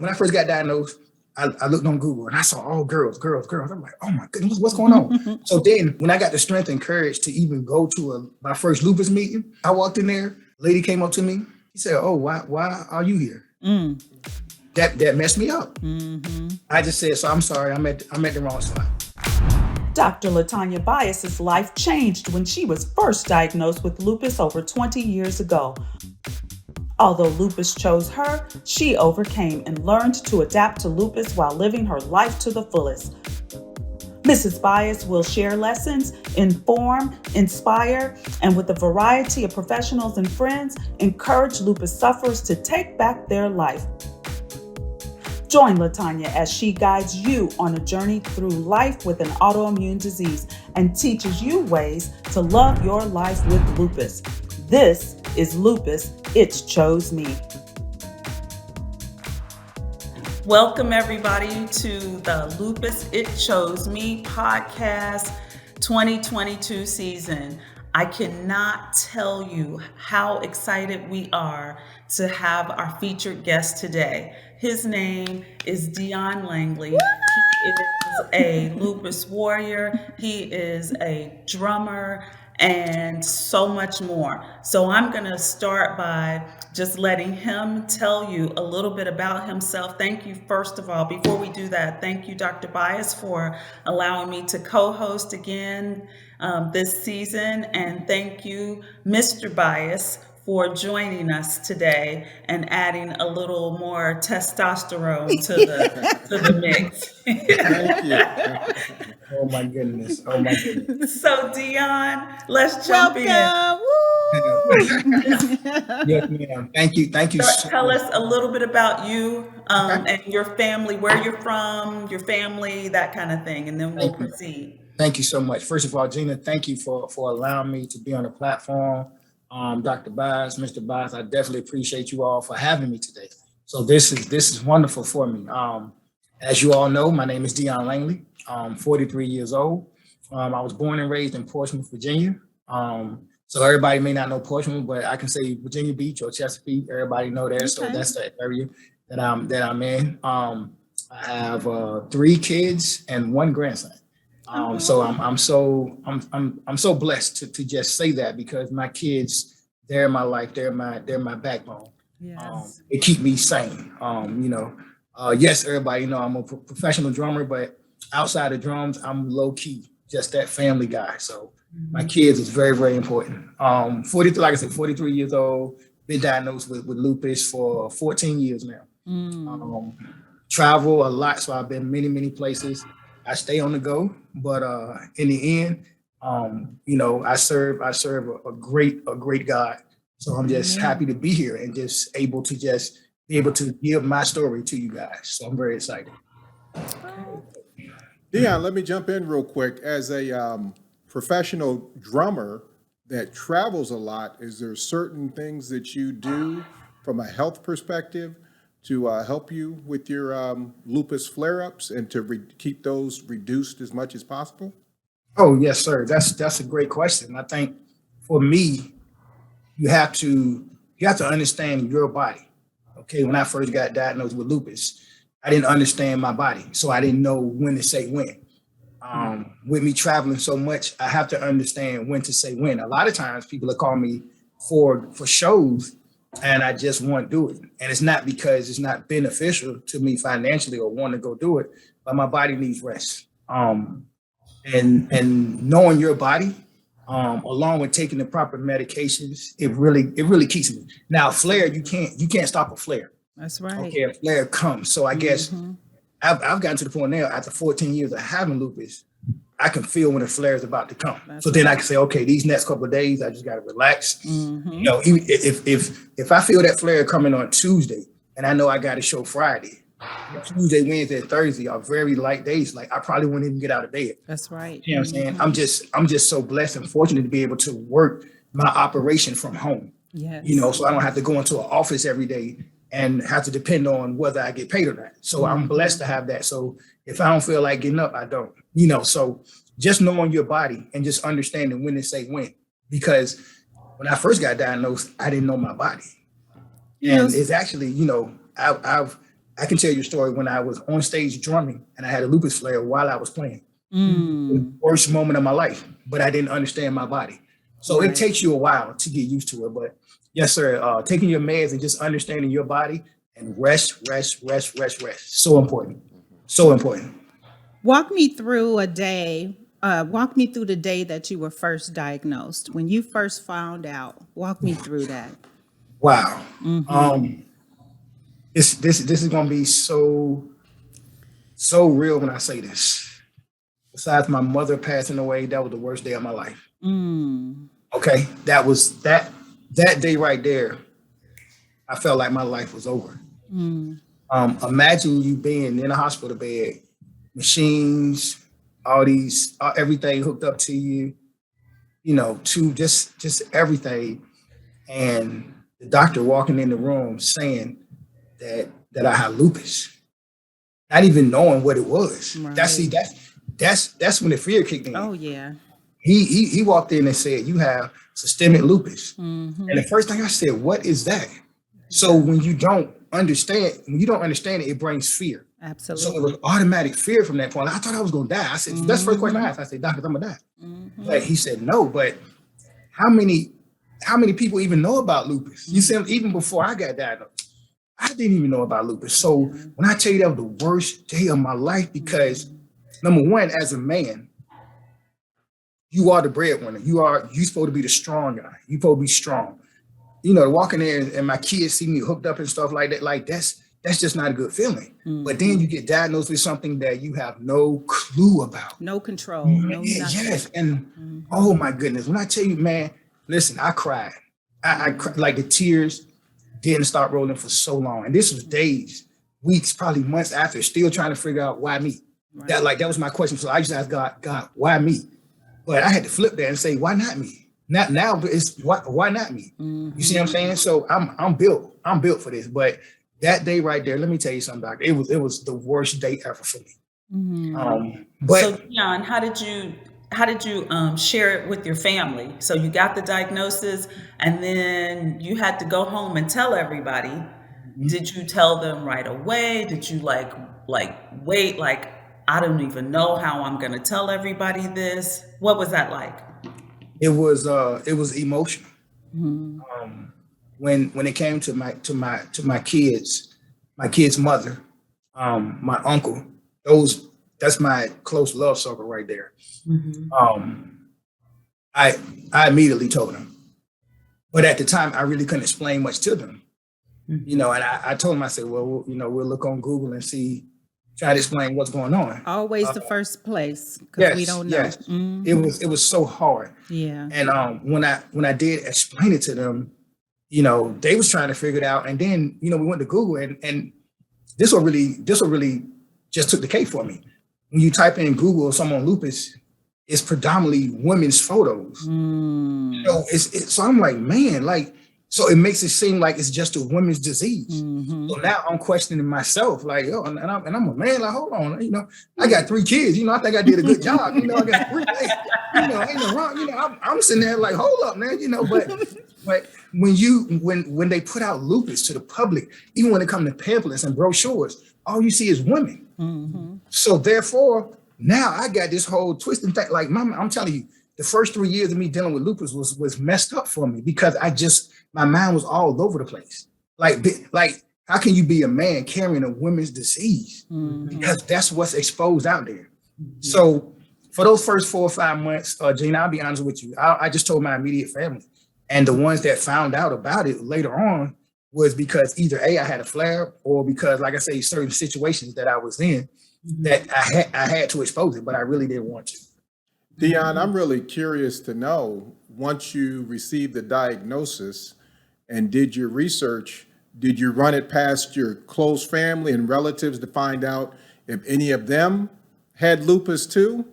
when I first got diagnosed, I looked on Google and I saw all girls. I'm like, oh my goodness, what's going on? So then when I got the strength and courage to even go to my first lupus meeting, I walked in there, a lady came up to me. She said, oh, why are you here? That messed me up. I just said, so I'm sorry, I'm at the wrong spot. Dr. LaTonya Bias's life changed when she was first diagnosed with lupus over 20 years ago. Although lupus chose her, she overcame and learned to adapt to lupus while living her life to the fullest. Mrs. Bias will share lessons, inform, inspire, and with a variety of professionals and friends, encourage lupus sufferers to take back their life. Join LaTonya as she guides you on a journey through life with an autoimmune disease and teaches you ways to love your life with lupus. This is Lupus, It Chose Me. Welcome everybody to the Lupus, It Chose Me podcast 2022 season. I cannot tell you how excited we are to have our featured guest today. His name is Dion Langley. He is a lupus warrior. He is a drummer and so much more. So I'm going to start by just letting him tell you a little bit about himself. Thank you, first of all. Before we do that, thank you, Dr. Bias, for allowing me to co-host again this season. And thank you, Mr. Bias, for joining us today and adding a little more testosterone to the mix. Thank you. Oh my goodness. So Dion, let's jump in. Yes, ma'am. Thank you. So tell us a little bit about you and your family, where you're from, your family, that kind of thing, and then we'll proceed. Thank you so much. First of all, Gina, thank you for allowing me to be on the platform. Dr. Bias, Mr. Bias, I definitely appreciate you all for having me today. So this is wonderful for me. As you all know, my name is Dion Langley. I'm 43 years old. I was born and raised in Portsmouth, Virginia. So everybody may not know Portsmouth, but I can say Virginia Beach or Chesapeake. Everybody know that. Okay. So that's the area that I'm in. I have 3 kids and 1 grandson. So I'm so blessed to just say that, because my kids, they're my life, they're my backbone. Yes. They keep me sane. Yes, everybody know I'm a professional drummer, but outside of drums, I'm low key, just that family guy. So my kids is very, very important. 43, like I said, 43 years old, been diagnosed with lupus for 14 years now. Travel a lot, so I've been many places. I stay on the go, but in the end, I serve a great God. So I'm just happy to be here and just able to give my story to you guys. So I'm very excited. Dion, let me jump in real quick. As a professional drummer that travels a lot, is there certain things that you do from a health perspective to help you with your lupus flare-ups and to keep those reduced as much as possible? Oh, yes, sir. That's a great question. I think for me, you have to understand your body. Okay, when I first got diagnosed with lupus, I didn't understand my body, so I didn't know when to say when. With me traveling so much, I have to understand when to say when. A lot of times people will call me for shows, and I just won't do it. And it's not because it's not beneficial to me financially or want to go do it, but my body needs rest. And knowing your body, along with taking the proper medications, it really keeps me. Now, flare, you can't stop a flare. That's right. Okay, a flare comes. So I guess I've gotten to the point now, after 14 years of having lupus, I can feel when a flare is about to come. That's so then I can say, okay, these next couple of days, I just got to relax. Even if I feel that flare coming on Tuesday and I know I got a show Friday, Tuesday, Wednesday, and Thursday are very light days. Like I probably wouldn't even get out of bed. That's right. You know what I'm saying? I'm just so blessed and fortunate to be able to work my operation from home. Yes. So I don't have to go into an office every day and have to depend on whether I get paid or not. So I'm blessed to have that. So if I don't feel like getting up, I don't. So just knowing your body and just understanding when to say when. Because when I first got diagnosed, I didn't know my body. And it's actually, I can tell you a story when I was on stage drumming and I had a lupus flare while I was playing. The worst moment of my life, but I didn't understand my body. So it takes you a while to get used to it. But yes, sir, taking your meds and just understanding your body and rest. So important. So important. Walk me through a day. Walk me through the day that you were first diagnosed. When you first found out, walk me through that. Wow. This is gonna be so real when I say this. Besides my mother passing away, that was the worst day of my life. Okay, that day right there. I felt like my life was over. Imagine you being in a hospital bed, machines, everything hooked up to you, to just everything, and the doctor walking in the room saying that I had lupus, not even knowing what it was. Right. That's when the fear kicked in. Oh yeah. He walked in and said, "You have systemic lupus," and the first thing I said, "What is that?" So when you don't understand it, it brings fear. Absolutely. So it was automatic fear from that point. I thought I was gonna die. I said, that's the first question I asked. I said, "Doctor, I'm gonna die." But he said, "No, but how many people even know about lupus?" You see, even before I got diagnosed, I didn't even know about lupus. So when I tell you that was the worst day of my life, because number one, as a man, you are the breadwinner. You supposed to be the strong guy. You supposed to be strong. Walking in and my kids see me hooked up and stuff like that, like that's just not a good feeling. But then you get diagnosed with something that you have no clue about. No control. No nothing. Yes. And oh my goodness, when I tell you, man, listen, I cried. I cried, like the tears didn't stop rolling for so long. And this was days, weeks, probably months after, still trying to figure out why me. Right. That was my question. So I just asked God, why me? But I had to flip that and say, why not me? Now it's why not me? You see what I'm saying? So I'm built for this. But that day right there, let me tell you something, Doctor. It was the worst day ever for me. But so Dion, how did you share it with your family? So you got the diagnosis and then you had to go home and tell everybody. Did you tell them right away? Did you like wait, like, I don't even know how I'm gonna tell everybody this? What was that like? It was emotional. When it came to my kids' mother, my uncle, that's my close love circle right there. I immediately told them, but at the time I really couldn't explain much to them. And I told them, I said, well, we'll look on Google and try to explain what's going on. Always the first place, because we don't know. Yes. It was so hard. Yeah. And when I did explain it to them, they was trying to figure it out. And then, we went to Google and this will really just took the cake for me. When you type in Google or someone lupus, it's predominantly women's photos. So I'm like, man, so it makes it seem like it's just a women's disease. So now I'm questioning myself, like, and I'm a man, like, hold on, I got 3 kids, I think I did a good job, I got 3, ain't no wrong, I'm sitting there like, hold up, man, but when they put out lupus to the public, even when it comes to pamphlets and brochures, all you see is women. So therefore, now I got this whole twisting thing, like, I'm telling you, the first 3 years of me dealing with lupus was messed up for me, because my mind was all over the place. Like how can you be a man carrying a women's disease? Because that's what's exposed out there. So for those first 4 or 5 months, Gina, I'll be honest with you, I just told my immediate family. And the ones that found out about it later on was because either I had a flare, or because, like I say, certain situations that I was in that I had to expose it, but I really didn't want to. Dion, I'm really curious to know, once you received the diagnosis and did your research, did you run it past your close family and relatives to find out if any of them had lupus too?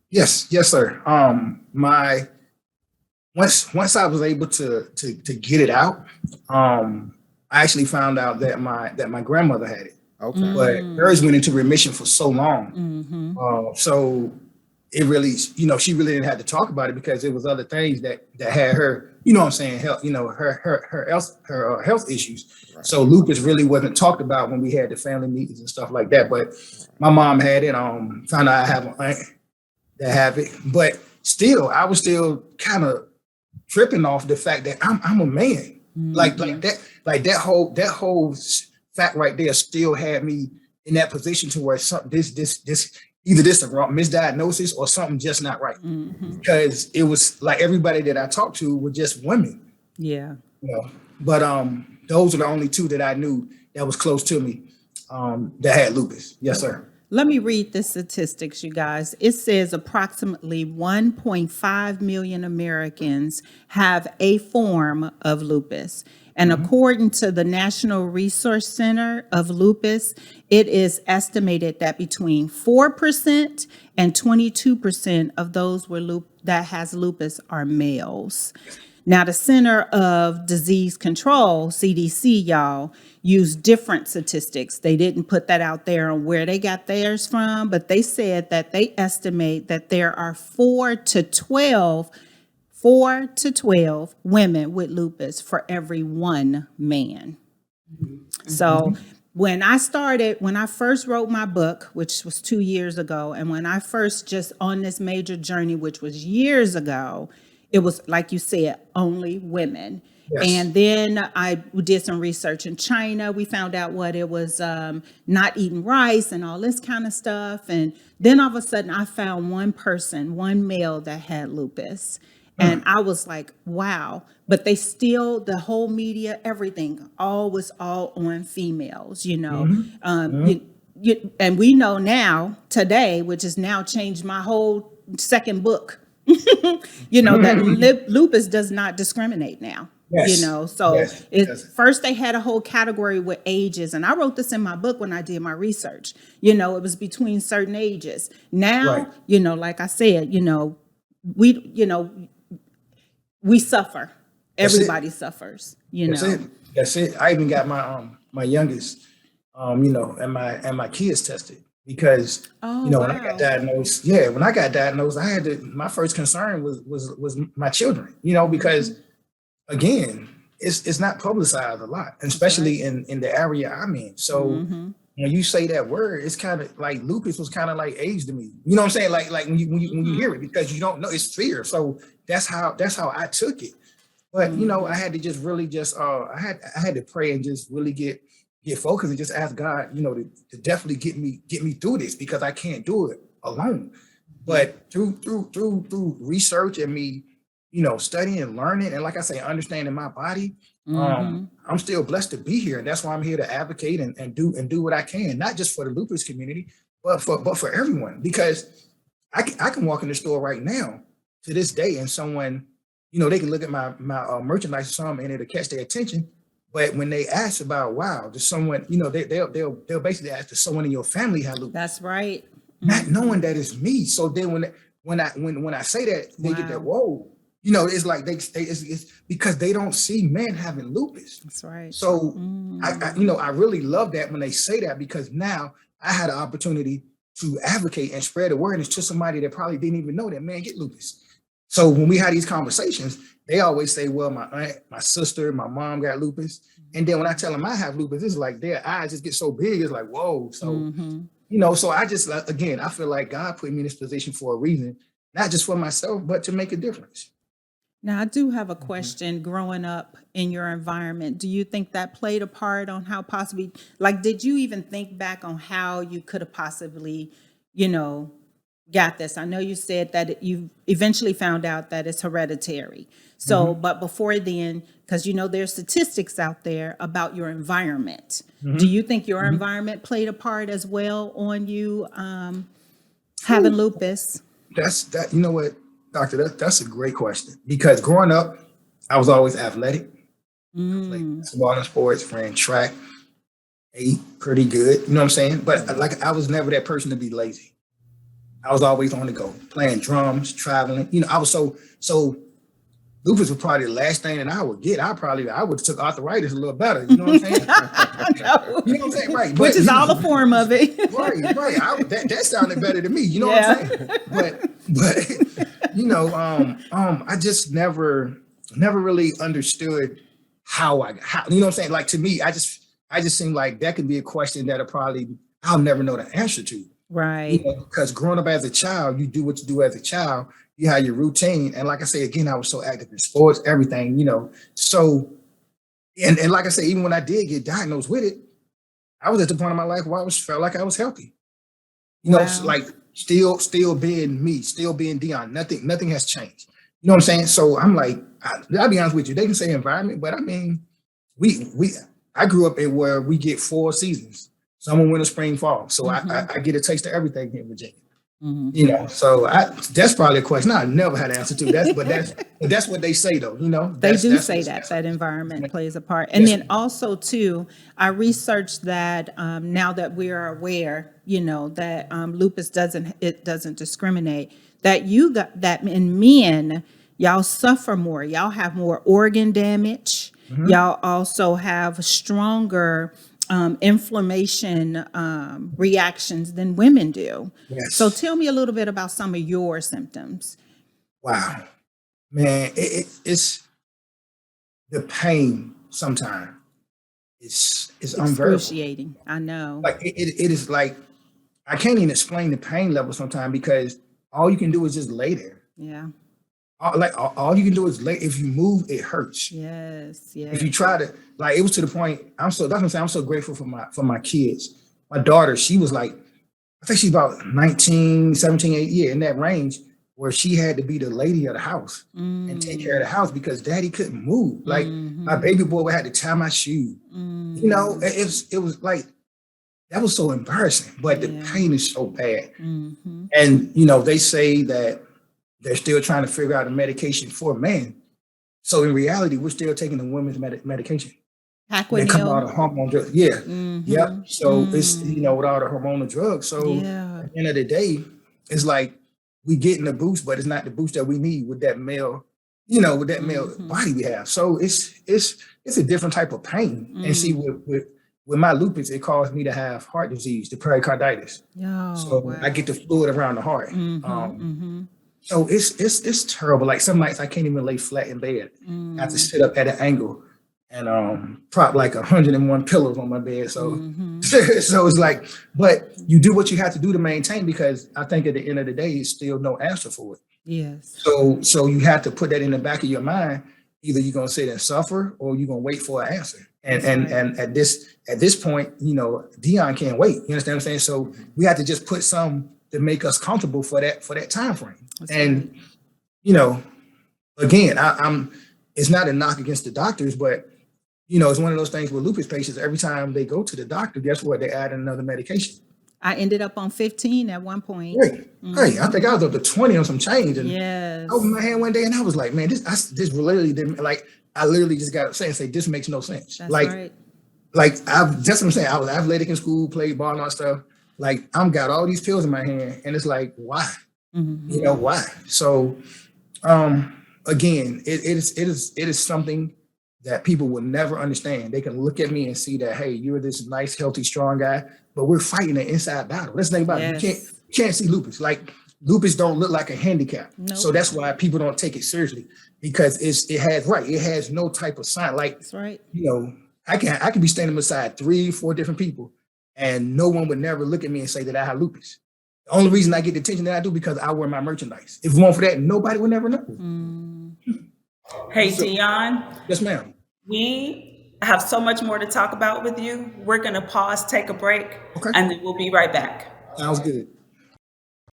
Yes, sir. Once I was able to get it out, I actually found out that my grandmother had it. Okay. But hers went into remission for so long. So it really, she really didn't have to talk about it because it was other things that had her, you know what I'm saying, health, her health issues. Right. So lupus really wasn't talked about when we had the family meetings and stuff like that. But my mom had it. Found out I have an aunt that have it, but still, I was still kind of tripping off the fact that I'm a man. Mm-hmm. Like that whole fact right there still had me in that position to where this either this a wrong misdiagnosis or something just not right. Mm-hmm. Because it was like everybody that I talked to were just women. Yeah. But those are the only two that I knew that was close to me that had lupus. Yes, sir. Let me read the statistics, you guys. It says approximately 1.5 million Americans have a form of lupus. And according to the National Resource Center of Lupus, it is estimated that between 4% and 22% of those that has lupus are males. Now, the Center of Disease Control, CDC, y'all, used different statistics. They didn't put that out there on where they got theirs from, but they said that they estimate that there are 4 to 12 women with lupus for every one man. Mm-hmm. So when I first wrote my book, which was 2 years ago, and when I first just on this major journey, which was years ago, it was, like you said, only women. Yes. And then I did some research in China. We found out what it was, not eating rice and all this kind of stuff. And then all of a sudden I found one male that had lupus. And I was like, wow. But they still, the whole media, everything, was all on females, and we know now, today, which has now changed my whole second book, that lupus does not discriminate now. Yes. First they had a whole category with ages, and I wrote this in my book when I did my research. It was between certain ages. Now, like I said, we suffer. Everybody suffers. That's it. I even got my youngest, and my kids tested. Because when I got diagnosed, I had my first concern was my children, because again, it's not publicized a lot, especially in the area I'm in. So when you say that word, it's kind of like lupus was kind of like AIDS to me. You know what I'm saying? Like when you hear it, because you don't know, it's fear. So that's how I took it. But I had to just really I had to pray and just really get focused and just ask God, to definitely get me through this, because I can't do it alone. But through research and me, studying and learning, and like I say, understanding my body, I'm still blessed to be here. And that's why I'm here to advocate and do what I can, not just for the lupus community, but for everyone. Because I can walk in the store right now to this day, and someone, they can look at my merchandise or something, and it'll catch their attention. But when they ask about, wow, does someone, they'll basically ask, does someone in your family have lupus? That's right. Not knowing that it's me. So then when I say that, they get that, whoa, it's like it's because they don't see men having lupus. That's right. So I really love that when they say that, because now I had an opportunity to advocate and spread awareness to somebody that probably didn't even know that man get lupus. So when we had these conversations, they always say, well, my aunt, my sister, my mom got lupus. And then when I tell them I have lupus, it's like their eyes just get so big. It's like, whoa. So, so I just, again, I feel like God put me in this position for a reason, not just for myself, but to make a difference. Now, I do have a question. Growing up in your environment, do you think that played a part on how possibly, did you even think back on how you could have possibly, got this? I know you said that you eventually found out that it's hereditary. So, but before then, because there's statistics out there about your environment. Do you think your environment played a part as well on you having lupus? You know what, doctor, that's a great question, because growing up, I was always athletic. Played basketball and sports, ran track, ate pretty good. You know what I'm saying? But I was never that person to be lazy. I was always on the go, playing drums, traveling. I was so lupus was probably the last thing that I would get. I would have took arthritis a little better. You know what I'm saying? No. You know what I'm saying? Right. Which is all a form of it. Right. That sounded better to me. You know what I'm saying? But But I just never really understood how, you know what I'm saying? Like, to me, I just seem like that could be a question that I'll never know the answer to. Right. Because growing up as a child, you do what you do as a child. You have your routine. And like I say, again, I was so active in sports, everything, So, and like I say, even when I did get diagnosed with it, I was at the point in my life where felt like I was healthy. Wow. Like still being me, still being Dion. Nothing has changed. You know what I'm saying? So I'm like, I'll be honest with you. They can say environment, but I mean, I grew up in where we get 4 seasons: summer, winter, spring, fall. So I get a taste of everything here in Virginia. So that's probably a question I never had an answer to. But that's what they say, though. They do say that environment plays a part. And then also too, I researched that now that we are aware, that lupus doesn't discriminate. That in men, y'all suffer more. Y'all have more organ damage. Y'all also have stronger inflammation reactions than women do. Yes. So tell me a little bit about some of your symptoms. Wow, man, it's the pain sometimes. It's unbearable. Excruciating. I know. Like it is like, I can't even explain the pain level sometimes, because all you can do is just lay there. Yeah. All you can do is lay. If you move, it hurts. Yes. If you try to, it was to the point. That's what I'm saying. I'm so grateful for my kids. My daughter, she was like, I think she's about 19, 17, 18, in that range, where she had to be the lady of the house and take care of the house because daddy couldn't move. Like, my baby boy had to tie my shoe. It was like, that was so embarrassing, but the pain is so bad. And, they say that they're still trying to figure out a medication for men. So in reality, we're still taking the women's medication. They come out of hormone drugs. Yeah. Yep. So it's, with all the hormonal drugs. So at the end of the day, it's like we getting a boost, but it's not the boost that we need with that male, male body we have. So it's a different type of pain. And see, with my lupus, it caused me to have heart disease, the pericarditis. I get the fluid around the heart. So it's terrible. Like, some nights I can't even lay flat in bed. I have to sit up at an angle and prop like 101 pillows on my bed. So so it's like, but you do what you have to do to maintain, because I think at the end of the day, it's still no answer for it. Yes. So you have to put that in the back of your mind. Either you're gonna sit and suffer, or you're gonna wait for an answer. And at this point, Dion can't wait. You understand what I'm saying? So we have to just put some to make us comfortable for that time frame. That's and right. Again, I'm it's not a knock against the doctors, but it's one of those things with lupus patients. Every time they go to the doctor, guess what? They add another medication. I ended up on 15 at one point. Hey, I think I was up to 20 on some change. And yes. I opened my hand one day and I was like, man, this literally didn't, like, I literally just got upset and say, this makes no sense. That's like, right. That's what I'm saying. I was athletic in school, played ball and all that stuff. Like, I'm got all these pills in my hand, and it's like, why? Why? So, again, it is something that people will never understand. They can look at me and see that, hey, you're this nice, healthy, strong guy, but we're fighting an inside battle. That's the thing about it. You can't see lupus. Like, lupus don't look like a handicap. Nope. So that's why people don't take it seriously, because it has no type of sign. Like, that's right. I can be standing beside 3-4 different people, and no one would never look at me and say that I have lupus. The only reason I get the attention that I do, because I wear my merchandise. If it weren't for that, nobody would never know. Hey, Dion. Yes, ma'am. We have so much more to talk about with you. We're going to pause, take a break, and then we'll be right back. Sounds good.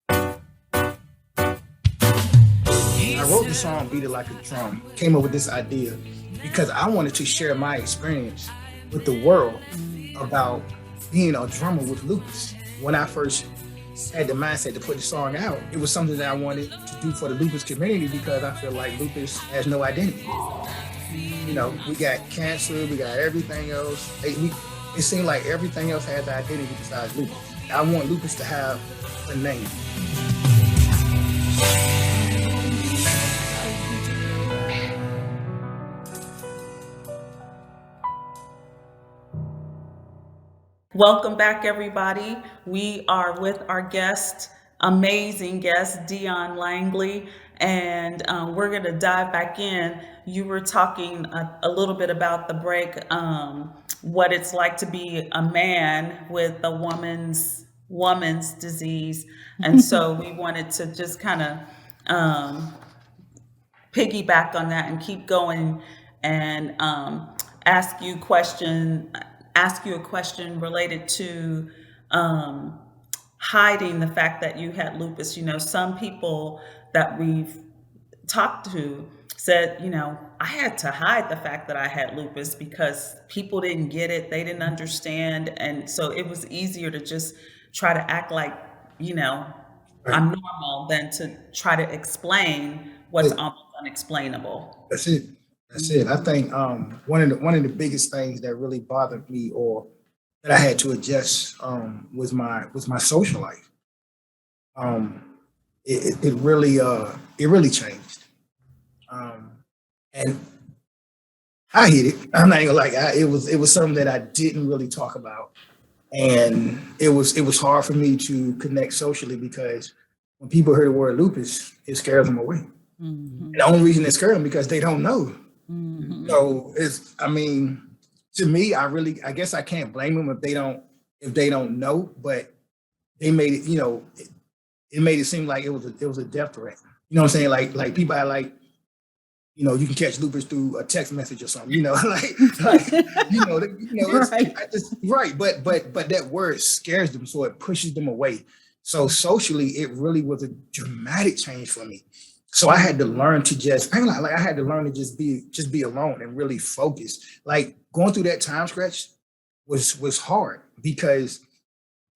I wrote the song Beat It Like a Drum, came up with this idea because I wanted to share my experience with the world about being a drummer with lupus. When I first had the mindset to put the song out, it was something that I wanted to do for the lupus community, because I feel like lupus has no identity. We got cancer, we got everything else. It seemed like everything else has identity besides lupus. I want lupus to have a name. Welcome back, everybody. We are with our guest, amazing guest, Dion Langley. And we're going to dive back in. You were talking a little bit about the break, what it's like to be a man with a woman's disease. And so we wanted to just kind of piggyback on that and keep going and ask you a question related to hiding the fact that you had lupus. Some people that we've talked to said, I had to hide the fact that I had lupus because people didn't get it, they didn't understand, and so it was easier to just try to act like I'm normal than to try to explain what's almost unexplainable. That's it. That's it. I think one of the biggest things that really bothered me, or that I had to adjust, was my social life. It really changed, and I hit it. I'm not even it was something that I didn't really talk about, and it was hard for me to connect socially because when people hear the word lupus, it scares them away. Mm-hmm. And the only reason it scares them because they don't know. Mm-hmm. So to me, I guess I can't blame them if they don't know, but they made it, it made it seem like it was a death threat. You know what I'm saying? Like people are like, you can catch lupus through a text message or something, right. Right. But that word scares them, so it pushes them away. So socially, it really was a dramatic change for me. So I had to learn to I had to learn to just be alone and really focus. Like going through that time stretch was hard because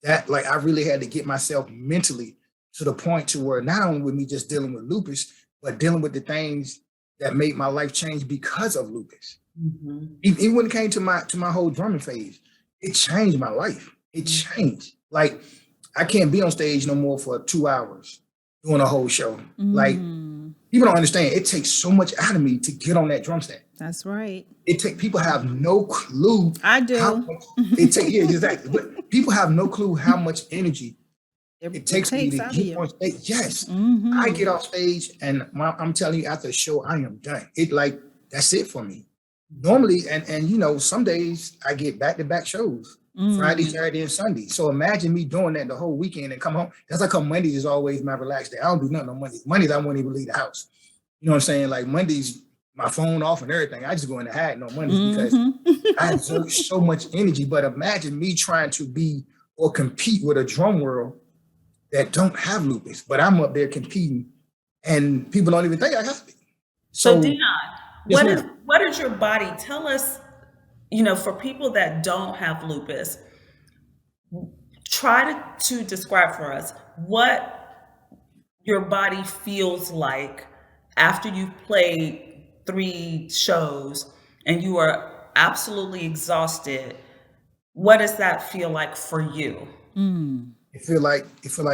that I really had to get myself mentally to the point to where not only with me just dealing with lupus, but dealing with the things that made my life change because of lupus. Mm-hmm. Even when it came to my whole drumming phase, it changed my life. It changed. Like I can't be on stage no more for 2 hours doing a whole show. Mm-hmm. Like people don't understand. It takes so much out of me to get on that drum set. That's right. People have no clue. I do. Exactly. But people have no clue how much energy it takes me to get on stage. Yes. Mm-hmm. I get off stage and I'm telling you, after a show, I am done. That's it for me. Normally, and some days I get back-to-back shows. Friday, Saturday, and Sunday. So imagine me doing that the whole weekend and come home. That's like Mondays is always my relaxed day. I don't do nothing on Mondays. Mondays, I won't even leave the house. You know what I'm saying? Like Mondays, my phone off and everything. I just go in the hiding on Mondays because I exert so much energy. But imagine me trying to be or compete with a drum world that don't have lupus, but I'm up there competing and people don't even think I have to be. So Dion, what is your body? Tell us, for people that don't have lupus, try to describe for us what your body feels like after you've played 3 shows and you are absolutely exhausted. What does that feel like for you? It feel like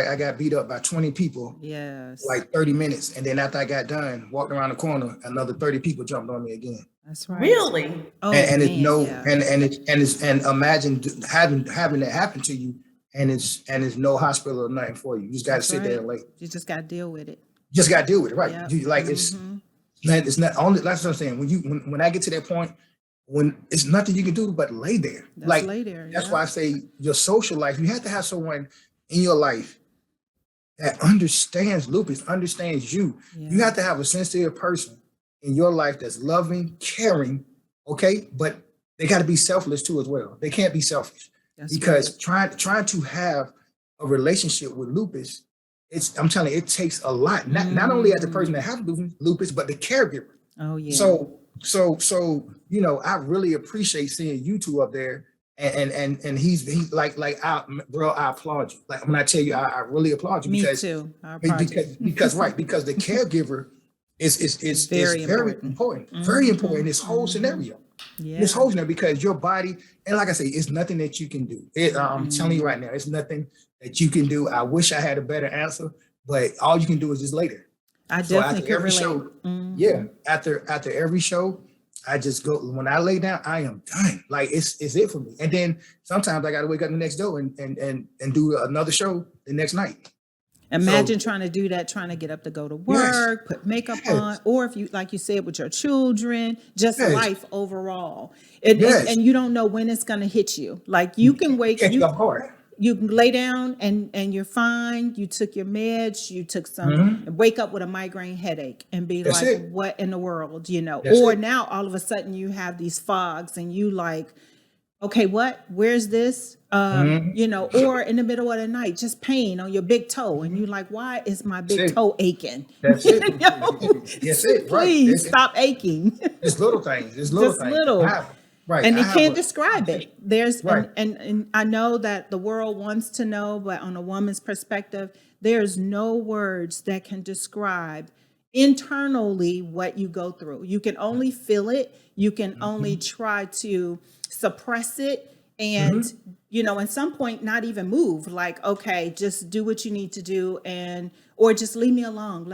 I got beat up by 20 people. Yes. Like 30 minutes. And then after I got done, walked around the corner, another 30 people jumped on me again. That's right. Really? Oh, and man, it's and imagine having that happen to you and it's no hospital or nothing for you. You just got to sit there and wait. You just got to deal with it. You just got to deal with it, right? Yep. It's not only, that's what I'm saying. When I get to that point, when it's nothing you can do but lay there. Lay there. That's why I say your social life, you have to have someone in your life that understands lupus, understands you. Yeah. You have to have a sincere person in your life that's loving, caring, okay? But they got to be selfless too as well. They can't be selfish. Because trying to have a relationship with lupus, I'm telling you, it takes a lot. Not only as the person that has lupus, but the caregiver. Oh yeah. So I really appreciate seeing you two up there, and he's like bro, I applaud you. Like when I tell you, I really applaud you. Me because, too. Because the caregiver is very important. Very important in this whole scenario. Yeah. This whole scenario, because your body, and like I say, it's nothing that you can do. I'm telling you right now, it's nothing that you can do. I wish I had a better answer, but all you can do is just lay there. I definitely can relate. Show, after every show, I just go. When I lay down, I am done. Like it's it for me. And then sometimes I got to wake up the next day and do another show the next night. Imagine trying to do that, trying to get up to go to work, put makeup on, or if you, like you said, with your children, just life overall. And you don't know when it's going to hit you. Like you can wake Catch up hard. You can lay down and you're fine. You took your meds, you took some, and wake up with a migraine headache and be like, what in the world, you know? Or now all of a sudden you have these fogs and you like, okay, where's this? You know, or in the middle of the night, just pain on your big toe. And you're like, why is my big toe aching? That's it. That's it. Please stop aching. It's little things. It's little things. Right. And you can't describe it. There's, and I know that the world wants to know, but on a woman's perspective, there's no words that can describe internally what you go through. You can only feel it. You can only try to suppress it. And, you know, at some point, not even move, like, okay, just do what you need to do or just leave me alone.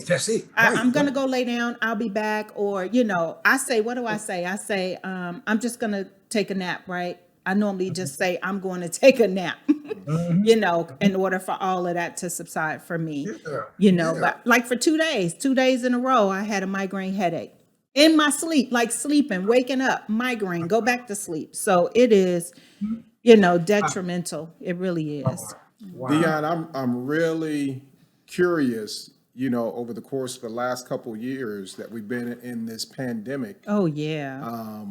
That's it. I'm going to go lay down. I'll be back. Or, you know, what do I say? I say, I'm just going to take a nap, right? I normally just say, I'm going to take a nap, you know, in order for all of that to subside for me, you know, but like for 2 days in a row, I had a migraine headache. In my sleep, like sleeping, waking up, migraine, go back to sleep. So it is, you know, detrimental. It really is. Wow. Dion, I'm really curious, you know, over the course of the last couple of years that we've been in this pandemic. Oh, yeah.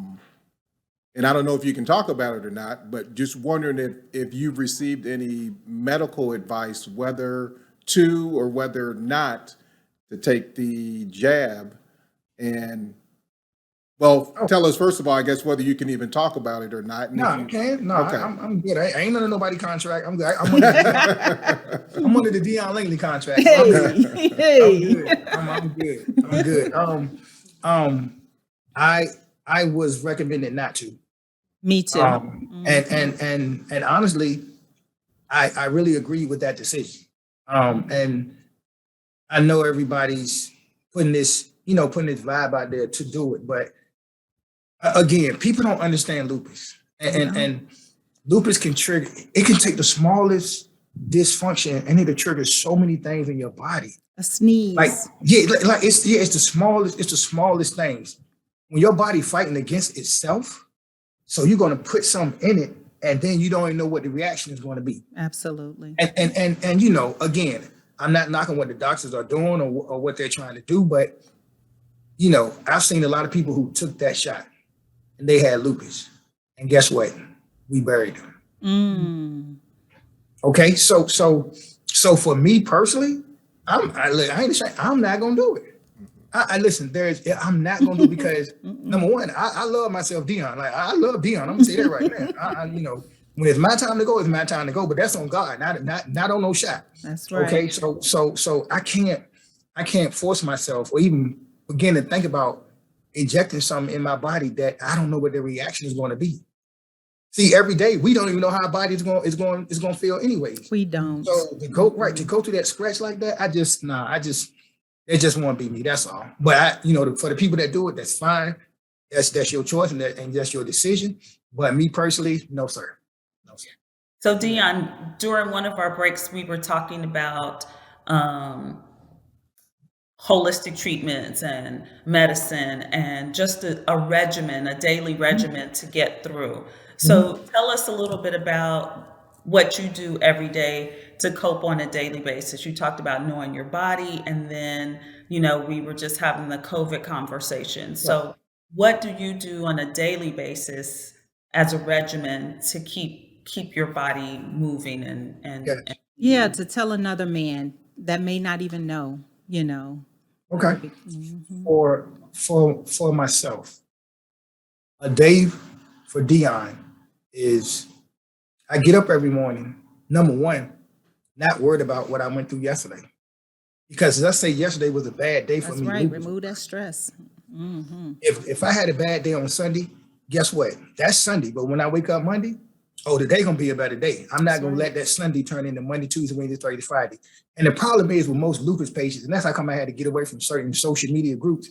And I don't know if you can talk about it or not, but just wondering if you've received any medical advice, whether to or whether not to take the jab. And tell us first of all, I guess, whether you can even talk about it or not. No, you can't. No, okay. I'm good. I ain't under nobody contract. I'm good. I'm under the Dion Langley contract. So I'm good. I was recommended not to. Me too. And honestly, I really agree with that decision. And I know everybody's putting this vibe out there to do it. But again, people don't understand lupus. And lupus can trigger, it can take the smallest dysfunction and it'll trigger so many things in your body. A sneeze. It's the smallest things. When your body fighting against itself, so you're going to put something in it and then you don't even know what the reaction is going to be. Absolutely. And you know, again, I'm not knocking what the doctors are doing or what they're trying to do, but you know, I've seen a lot of people who took that shot and they had lupus. And guess what? We buried them. Okay, so for me personally, I'm not gonna do it. I'm not gonna do it because number one, I love myself, Dion. Like I love Dion. I'm gonna say that right now. You know, when it's my time to go, it's my time to go. But that's on God, not on no shot. That's right. Okay, so I can't force myself or even begin to think about injecting something in my body that I don't know what the reaction is going to be. See, every day we don't even know how our body is going to feel anyways. We don't. So to go through that scratch like that, it just won't be me. That's all. But for the people that do it, that's fine. That's your choice and that's your decision. But me personally, no sir. So Dion, during one of our breaks, we were talking about holistic treatments and medicine and just a regimen, a daily regimen to get through. So tell us a little bit about what you do every day to cope on a daily basis. You talked about knowing your body, and then, you know, we were just having the COVID conversation. So what do you do on a daily basis as a regimen to keep your body moving and to tell another man that may not even know, you know. Okay. For myself, a day for Dion is I get up every morning, number one, not worried about what I went through yesterday. Because let's say yesterday was a bad day for me. That's right. Remove that stress. If I had a bad day on Sunday, guess what? That's Sunday. But when I wake up Monday, today gonna be a better day. I'm not gonna let that Sunday turn into Monday, Tuesday, Wednesday, Thursday, Friday. And the problem is with most lupus patients, and that's how come I had to get away from certain social media groups.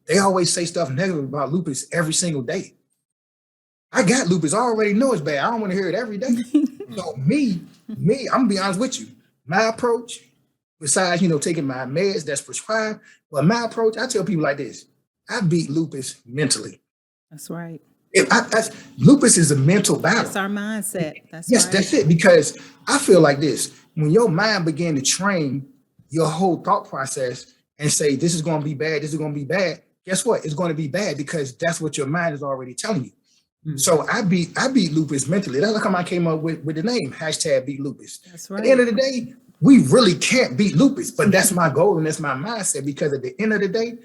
They always say stuff negative about lupus every single day. I got lupus. I already know it's bad. I don't want to hear it every day. So me, I'm gonna be honest with you. My approach besides, taking my meds that's prescribed. But my approach, I tell people like this: I beat lupus mentally. That's right. Lupus is a mental battle. That's our mindset. Yes, that's it. Because I feel like this: when your mind began to train your whole thought process and say, this is going to be bad, this is going to be bad, guess what? It's going to be bad because that's what your mind is already telling you. Mm-hmm. So I beat lupus mentally. That's how I came up with the name, #BeatLupus. That's right. At the end of the day, we really can't beat lupus, but that's my goal and that's my mindset, because at the end of the day,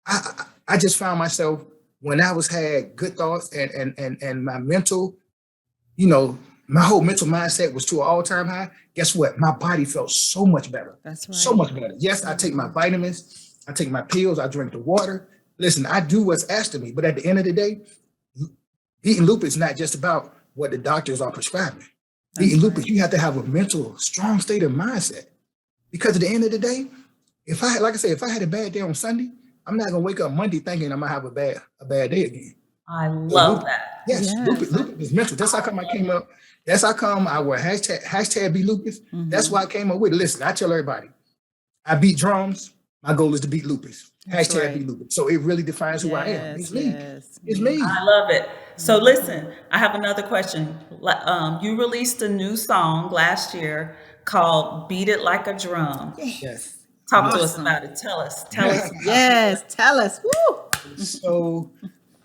I just found myself, when I had good thoughts and my mental, my whole mental mindset was to an all-time high. Guess what? My body felt so much better. That's right. So much better. Yes, I take my vitamins, I take my pills, I drink the water. Listen, I do what's asked of me. But at the end of the day, beating lupus is not just about what the doctors are prescribing. Beating lupus, you have to have a mental, strong state of mindset. Because at the end of the day, if I had a bad day on Sunday, I'm not gonna wake up Monday thinking I'm gonna have a bad day again. I love that. Yes, lupus is mental. That's how come I came up. That's how come I wear #BeatLupus. Mm-hmm. That's why I came up with it. Listen, I tell everybody, I beat drums. My goal is to beat lupus. #BeatLupus. So it really defines who I am. It's me. It's me. I love it. So listen, I have another question. You released a new song last year called "Beat It Like a Drum." Yes. Talk to us about it. Tell us. Yes, tell us. Woo! So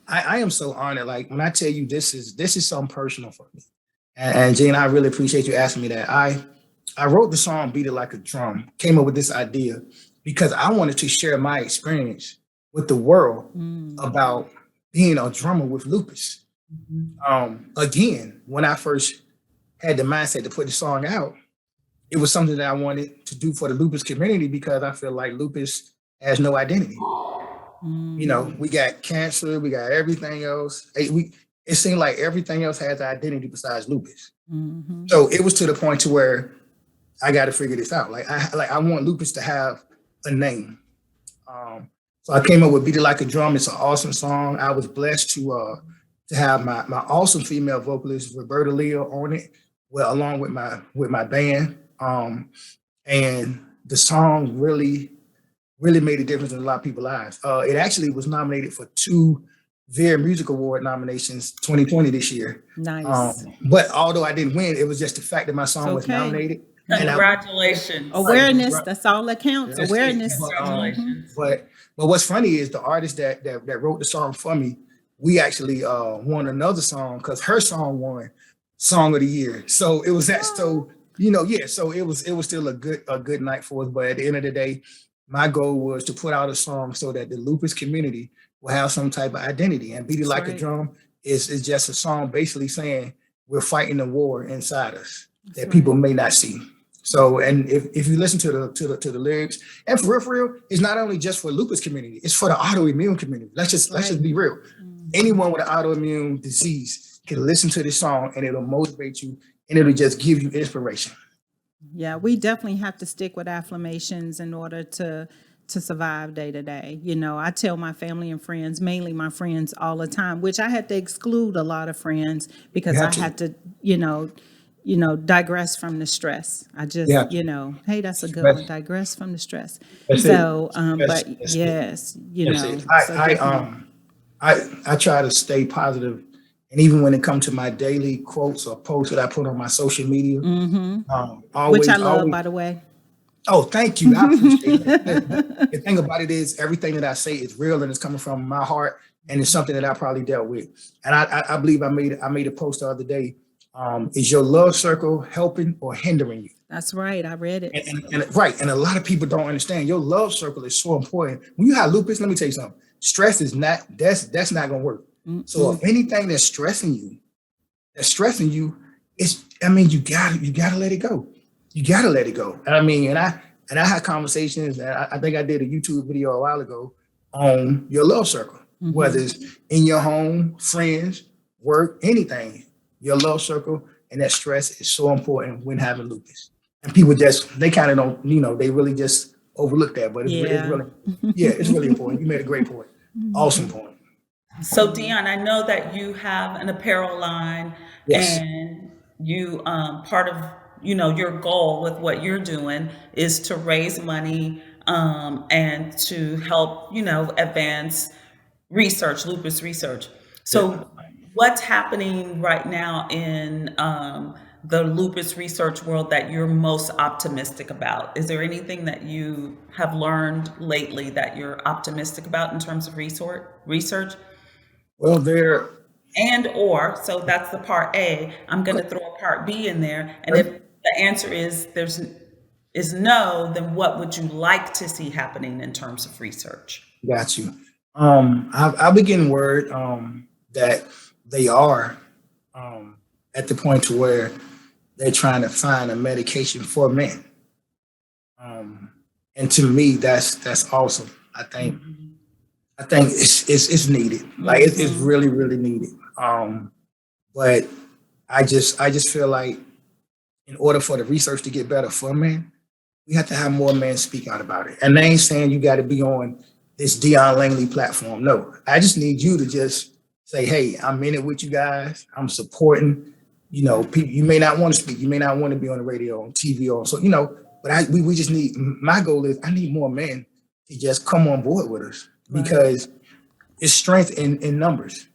I am so honored. Like, when I tell you this is something personal for me. And Gina, I really appreciate you asking me that. I wrote the song "Beat It Like a Drum," came up with this idea because I wanted to share my experience with the world about being a drummer with lupus. Again, when I first had the mindset to put the song out, it was something that I wanted to do for the lupus community, because I feel like lupus has no identity. We got cancer, we got everything else. It seemed like everything else has an identity besides lupus. Mm-hmm. So it was to the point to where I got to figure this out. I want lupus to have a name. So I came up with "Beat It Like a Drum." It's an awesome song. I was blessed to have my awesome female vocalist Roberta Leo on it, along with my band. And the song really made a difference in a lot of people's lives. It actually was nominated for 2 Vera Music Award nominations 2020 this year. Nice. But although I didn't win, it was just the fact that my song was nominated. Congratulations. Awareness, that's all that counts. Awareness. Congratulations. But what's funny is the artist that wrote the song for me, we actually won another song because her song won Song of the Year. So it was that. So so it was still a good night for us. But at the end of the day, my goal was to put out a song so that the lupus community will have some type of identity. And "Beat It Like a Drum" is just a song basically saying we're fighting the war inside us that people may not see. So, and if you listen to the lyrics, and for real, it's not only just for lupus community, it's for the autoimmune community. Let's just be real. Anyone with an autoimmune disease can listen to this song and it'll motivate you and it'll just give you inspiration. Yeah, we definitely have to stick with affirmations in order to survive day to day. I tell my family and friends, mainly my friends, all the time, which I had to exclude a lot of friends because I had to, digress from the stress. I just, hey, that's a good one. Digress from the stress. So, but yes, I try to stay positive. And even when it comes to my daily quotes or posts that I put on my social media, which I love, by the way. Oh, thank you. I appreciate it. The thing about it is everything that I say is real and it's coming from my heart, and it's something that I probably dealt with. And I believe I made a post the other day. Is your love circle helping or hindering you? That's right. I read it. And a lot of people don't understand your love circle is so important. When you have lupus, let me tell you something. Stress is that's not gonna work. Mm-hmm. So if anything that's stressing you, you gotta let it go. You gotta let it go. And I had conversations, and I think I did a YouTube video a while ago on your love circle, whether it's in your home, friends, work, anything. Your love circle and that stress is so important when having lupus. And people they kind of don't, they really just overlook that. But it's really important. You made a great point. Awesome point. So Dion, I know that you have an apparel line, and you part of your goal with what you're doing is to raise money and to help, advance lupus research. So what's happening right now in the lupus research world that you're most optimistic about? Is there anything that you have learned lately that you're optimistic about in terms of research? Well, there. So that's the part A. I'm going to throw a part B in there. And if the answer is no, then what would you like to see happening in terms of research? Got you. I've been getting word that they are at the point to where they're trying to find a medication for men. And to me, that's awesome. I think it's needed. Like it's really, really needed. But I just feel like in order for the research to get better for men, we have to have more men speak out about it. And I ain't saying you got to be on this Dion Langley platform. No, I just need you to just say, hey, I'm in it with you guys. I'm supporting, people. You may not want to speak. You may not want to be on the radio, on TV, or so, but we just need, my goal is I need more men to just come on board with us because it's strength in numbers,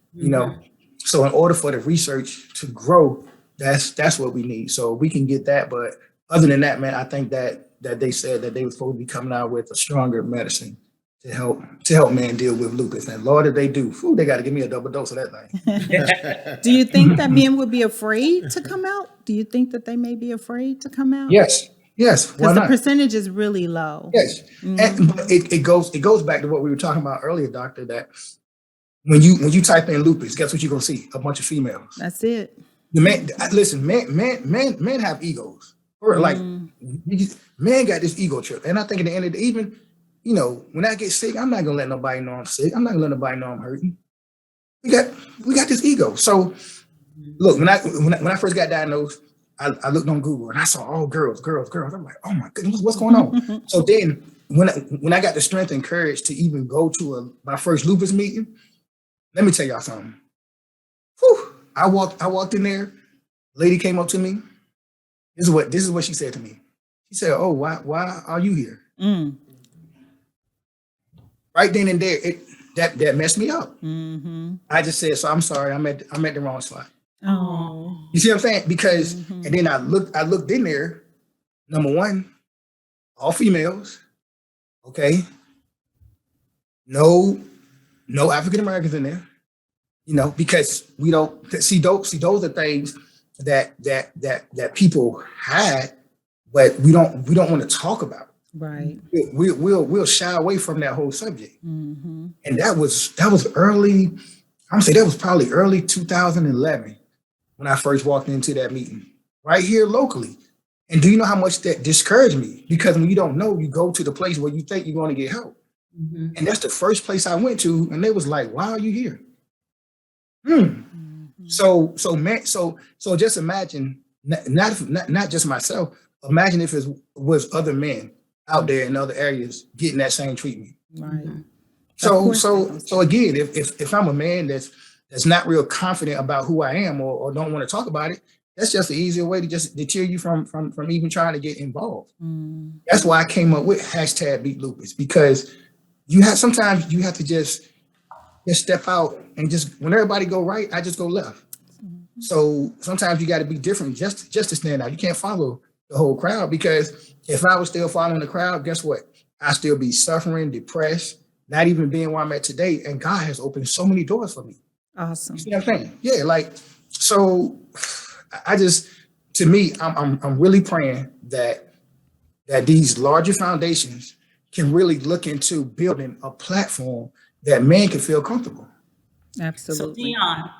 So in order for the research to grow, that's what we need. So we can get that. But other than that, man, I think that they said that they were supposed to be coming out with a stronger medicine to help men deal with lupus. And Lord, if they do, they got to give me a double dose of that thing. Do you think that men would be afraid to come out? Do you think that they may be afraid to come out? Yes. Why Because the not? percentage is really low. Yes. And but it goes back to what we were talking about earlier, doctor, that when you type in lupus, guess what you're gonna see? A bunch of females. That's it. The men, listen, men have egos. Or like men got this ego trip. And I think at the end of the day, even, when I get sick, I'm not gonna let nobody know I'm sick. I'm not gonna let nobody know I'm hurting. We got this ego. So look, when I first got diagnosed, I looked on Google and I saw all girls. I'm like, oh my goodness, what's going on? So then when I got the strength and courage to even go to my first lupus meeting, let me tell y'all something. Whew, I walked in there, lady came up to me. This is what she said to me. She said, oh, why are you here? Right then and there, that messed me up. I just said, so I'm sorry, I'm at the wrong spot. Oh. You see what I'm saying? Because and then I looked in there, number one, all females, okay. No African Americans in there, because we don't see those are things that people hide, but we don't want to talk about. Right. We'll shy away from that whole subject. And that was early. I'm gonna say that was probably early 2011 when I first walked into that meeting right here locally. And do you know how much that discouraged me? Because when you don't know, you go to the place where you think you're going to get help. And that's the first place I went to, and they was like, "Why are you here?" So just imagine, not just myself. Imagine if it was other men out there in other areas getting that same treatment. Right. So again, if I'm a man that's not real confident about who I am or don't want to talk about it, that's just an easier way to just deter you from even trying to get involved. That's why I came up with #BeatLupus, because sometimes you have to just step out and just, when everybody go right, I just go left. So sometimes you got to be different just to stand out. You can't follow the whole crowd, because if I was still following the crowd, guess what? I'd still be suffering, depressed, not even being where I'm at today. And God has opened so many doors for me. Awesome. You see what I'm saying? Yeah, so to me, I'm really praying that these larger foundations can really look into building a platform that men can feel comfortable. Absolutely. So Dion,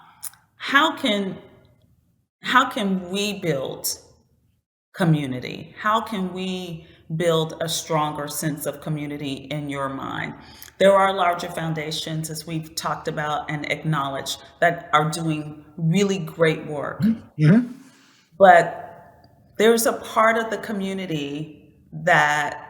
how can we build community? How can we build a stronger sense of community in your mind? There are larger foundations, as we've talked about and acknowledged, that are doing really great work. But there's a part of the community that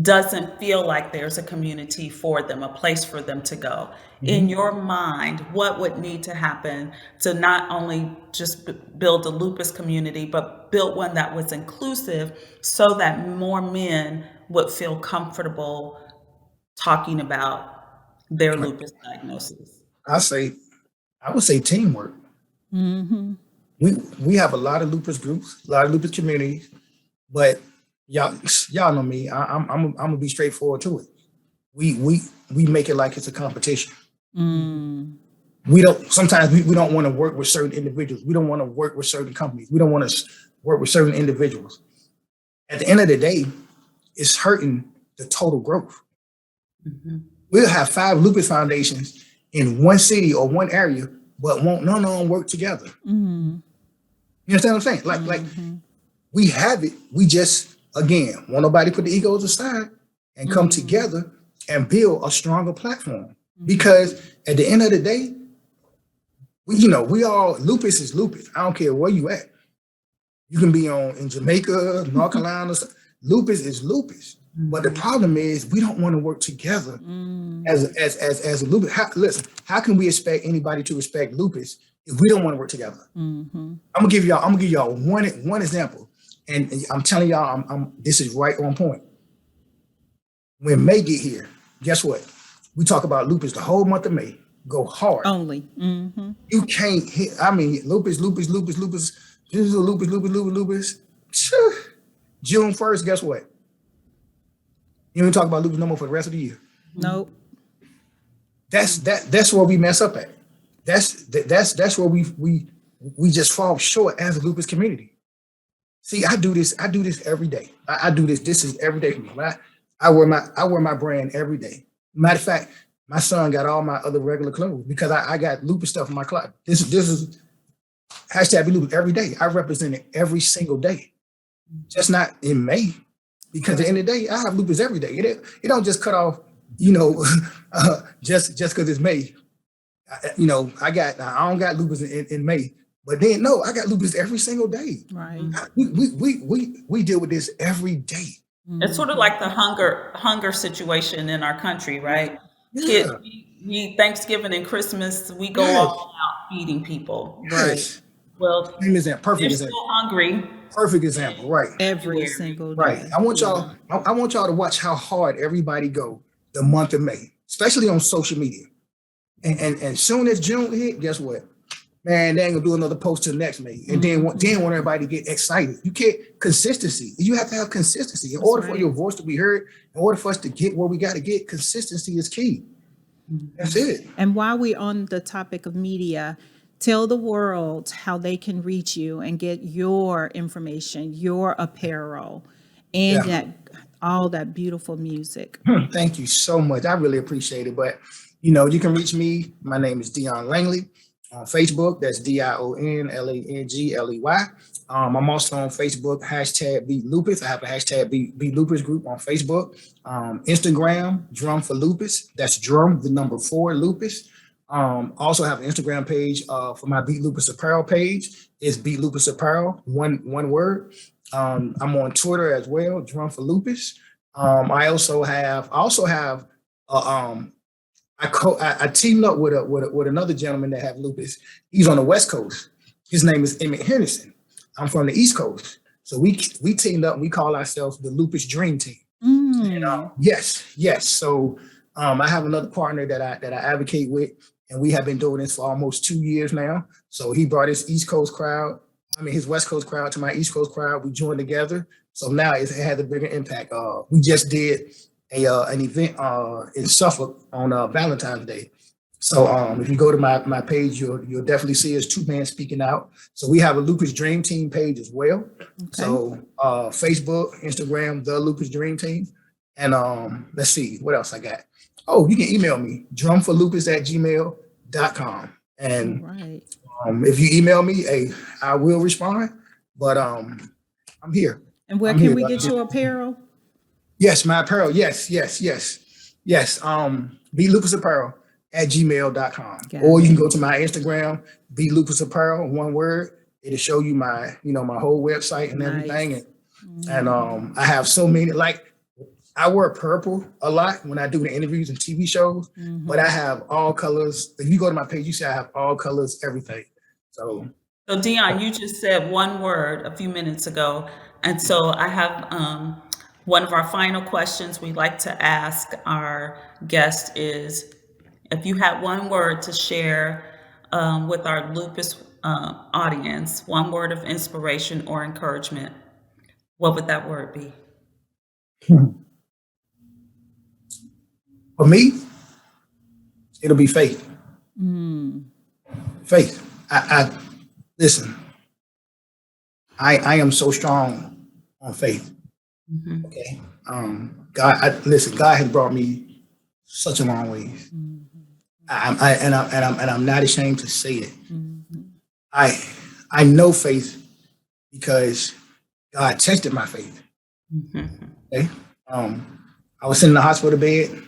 doesn't feel like there's a community for them, a place for them to go. In your mind, what would need to happen to not only just build a lupus community, but build one that was inclusive so that more men would feel comfortable talking about their lupus diagnosis? I would say teamwork. We have a lot of lupus groups, a lot of lupus communities, but y'all know me. I'm gonna be straightforward to it. We make it like it's a competition. We don't sometimes we don't want to work with certain individuals. We don't want to work with certain companies. We don't want to work with certain individuals. At the end of the day, it's hurting the total growth. We'll have 5 lupus foundations in one city or one area, but won't none of them work together. You understand what I'm saying? Like we have it. We just, again, won't nobody put the egos aside and come together and build a stronger platform. Because at the end of the day, we all, lupus is lupus. I don't care where you at. You can be in Jamaica, North Carolina. Lupus is lupus. But the problem is we don't want to work together as a lupus. Listen, how can we expect anybody to respect lupus if we don't want to work together? I'm gonna give y'all one example, and I'm telling y'all, this is right on point. When May get here, guess what? We talk about lupus the whole month of May. Go hard. Only. You can't hit. I mean, lupus. Phew. June 1st, guess what? You don't talk about lupus no more for the rest of the year. Nope. That's where we mess up at. That's where we just fall short as a lupus community. See, I do this every day. I do this. This is every day for me. I wear my brand every day. Matter of fact, my son got all my other regular clothes because I got lupus stuff in my closet. This is hashtag be lupus every day. I represent it every single day. Just not in May. Because at the end of the day, I have lupus every day. It don't just cut off, just because it's May. I don't got lupus in May, but then no, I got lupus every single day. Right. We deal with this every day. It's sort of like the hunger situation in our country, right? Yeah. We Thanksgiving and Christmas, we go all out feeding people. Right. Well, Perfect they're example. still hungry. Perfect example, right? Every single day. Right. I want y'all to watch how hard everybody go the month of May, especially on social media. And soon as June hit, guess what? Man, they ain't gonna do another post till next May. And then want everybody to get excited. You can't consistency. You have to have consistency in order for your voice to be heard. In order for us to get where we got to get, consistency is key. That's it. And while we're on the topic of media, tell the world how they can reach you and get your information, your apparel, and all that beautiful music. Thank you so much. I really appreciate it. But, you can reach me. My name is Dion Langley on Facebook. That's DionLangley. I'm also on Facebook, hashtag Beat Lupus. I have a hashtag Beat Lupus group on Facebook. Instagram, Drum for Lupus. That's drum, the number 4, Lupus. Also have an Instagram page for my Beat Lupus Apparel page. It's Beat Lupus Apparel, one word. I'm on Twitter as well, Drum for Lupus. I teamed up with another gentleman that have lupus. He's on the West Coast. His name is Emmett Henderson. I'm from the East Coast. So we teamed up and we call ourselves the Lupus Dream Team. And, yes. So I have another partner that I advocate with, and we have been doing this for almost 2 years now. So he brought his West Coast crowd to my East Coast crowd. We joined together. So now it has a bigger impact. We just did an event in Suffolk on Valentine's Day. So if you go to my page, you'll definitely see us 2 men speaking out. So we have a Lupus Dream Team page as well. Okay. So Facebook, Instagram, the Lupus Dream Team. And let's see, what else I got? Oh, you can email me, drumforlupus@gmail.com. And if you email me, I will respond. But I'm here. And where can we get your apparel? Yes, my apparel. Yes. BeLupusApparel@gmail.com. Or you can go to my Instagram, BeLupusApparel, one word. It'll show you my, my whole website and everything. And I have so many, I wear purple a lot when I do the interviews and TV shows, but I have all colors. If you go to my page, you see I have all colors, everything. So Dion, you just said one word a few minutes ago. And so I have one of our final questions we like to ask our guest is, if you had one word to share with our Lupus audience, one word of inspiration or encouragement, what would that word be? for me, it'll be faith. Faith. I listen. I am so strong on faith. Okay. God has brought me such a long ways. I'm not ashamed to say it. I know faith because God tested my faith. Okay. I was sitting in the hospital bed.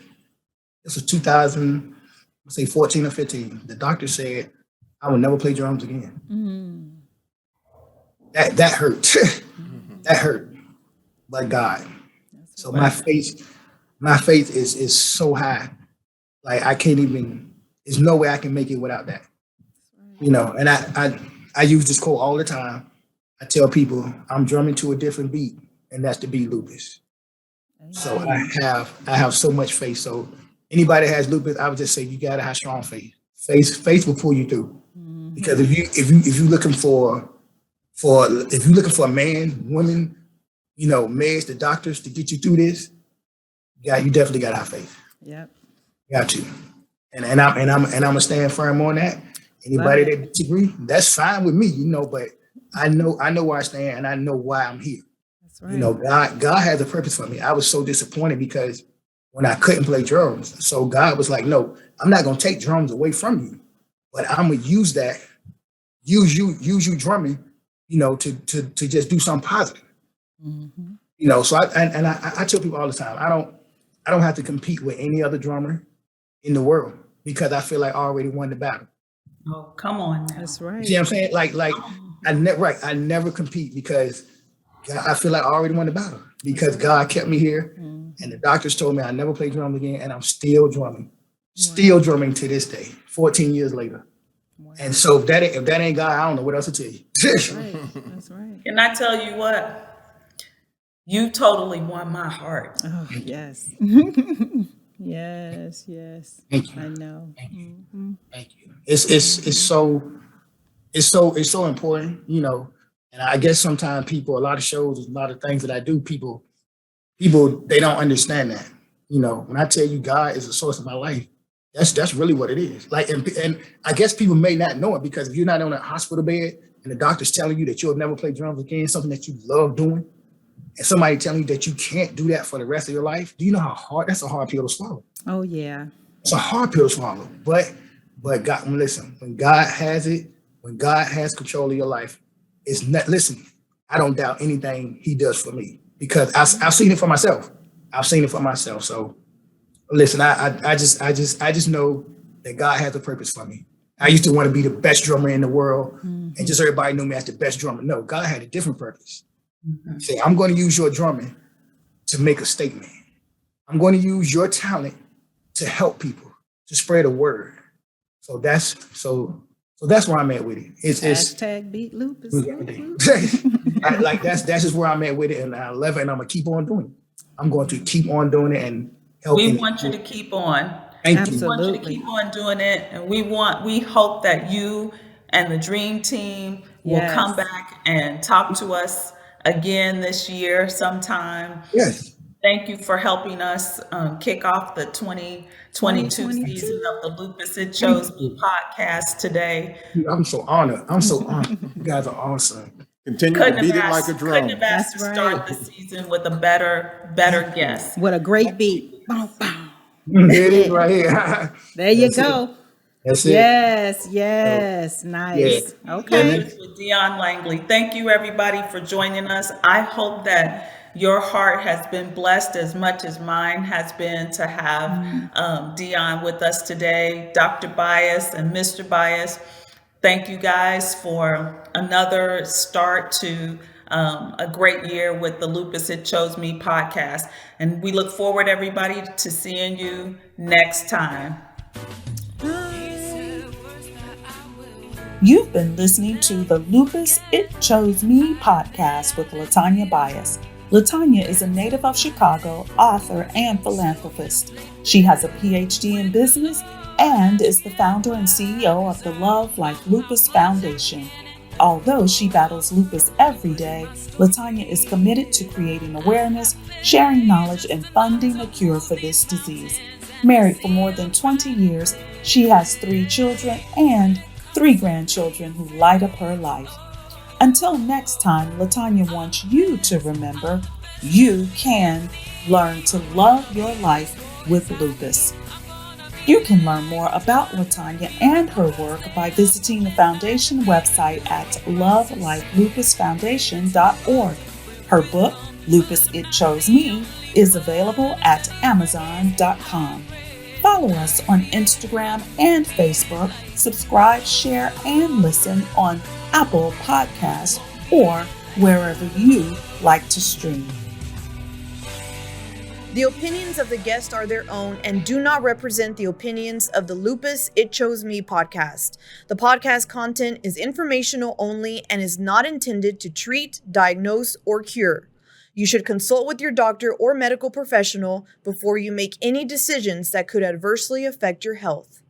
This was 2014 or 15. The doctor said I would never play drums again. That hurt. That hurt. But God. So my faith is so high. Like I can't even, there's no way I can make it without that. You know, and I use this quote all the time. I tell people I'm drumming to a different beat, and that's the beat Lupus. So I have so much faith. So anybody that has lupus, I would just say you gotta have strong faith. Faith will pull you through. Because if you're looking for a man, woman, you know, meds, the doctors to get you through this, you definitely gotta have faith. Yep. Got to. And I'm gonna stand firm on that. Anybody that disagree, that's fine with me, you know, but I know where I stand and I know why I'm here. That's right. You know, God has a purpose for me. I was so disappointed because when I couldn't play drums, so God was like, no, I'm not gonna take drums away from you, but I'm gonna use you drumming, you know, to just do something positive. You know, so I tell people all the time, I don't have to compete with any other drummer in the world because I feel like I already won the battle. Oh, come on now. That's right. You see what I'm saying? Like I never compete because I feel like I already won the battle because God kept me here and the doctors told me I never play drums again and I'm still drumming to this day, 14 years later. Wow. And so if that ain't God, I don't know what else to tell you. That's right. That's right. Can I tell you what? You totally won my heart. Oh, yes. Yes, yes. Thank you. I know. Thank you. Thank you. It's so important, you know. And I guess sometimes people, a lot of shows, a lot of things that I do, people they don't understand that. You know, when I tell you God is the source of my life, that's really what it is. Like, and I guess people may not know it because if you're not on a hospital bed and the doctor's telling you that you'll never play drums again, something that you love doing, and somebody telling you that you can't do that for the rest of your life, do you know how hard, that's a hard pill to swallow. Oh, yeah. It's a hard pill to swallow. But God, listen, when God has it, when God has control of your life, it's not, listen, I don't doubt anything he does for me because I've seen it for myself. So listen, I just know that God has a purpose for me. I used to want to be the best drummer in the world and just everybody knew me as the best drummer. No, God had a different purpose. Say, I'm going to use your drumming to make a statement. I'm going to use your talent to help people, to spread a word. So that's where I'm at with it. It's Hashtag beat lupus. like that's just where I'm at with it, and I love it, and I'm gonna keep on doing it. I'm going to keep on doing it and helping. We want you to keep on. Thank you. We want you to keep on doing it, and we hope that you and the dream team will come back and talk to us again this year sometime. Yes. Thank you for helping us kick off the 2022 season of the Lupus It Chose Me podcast today. I'm so honored. You guys are awesome. Continue to beat it like a drum. Couldn't have asked to start the season with a better guest. What a great beat. Boom, boom. It is right here. There you go. That's it. Yes. Nice. Yeah. Okay. With Dion Langley. Thank you, everybody, for joining us. I hope that your heart has been blessed as much as mine has been to have Dion with us today, Dr. Bias and Mr. Bias. Thank you guys for another start to a great year with the Lupus It Chose Me podcast. And we look forward, everybody, to seeing you next time. You've been listening to the Lupus It Chose Me podcast with LaTonya Bias. LaTonya is a native of Chicago, author, and philanthropist. She has a PhD in business and is the founder and CEO of the Love Like Lupus Foundation. Although she battles lupus every day, LaTonya is committed to creating awareness, sharing knowledge, and funding a cure for this disease. Married for more than 20 years, she has 3 children and 3 grandchildren who light up her life. Until next time, LaTonya wants you to remember you can learn to love your life with lupus. You can learn more about LaTonya and her work by visiting the foundation website at lovelikeLupusFoundation.org. Her book, Lupus It Chose Me, is available at Amazon.com. Follow us on Instagram and Facebook. Subscribe, share, and listen on Apple Podcasts or wherever you like to stream. The opinions of the guest are their own and do not represent the opinions of the Lupus It Chose Me podcast. The podcast content is informational only and is not intended to treat, diagnose, or cure. You should consult with your doctor or medical professional before you make any decisions that could adversely affect your health.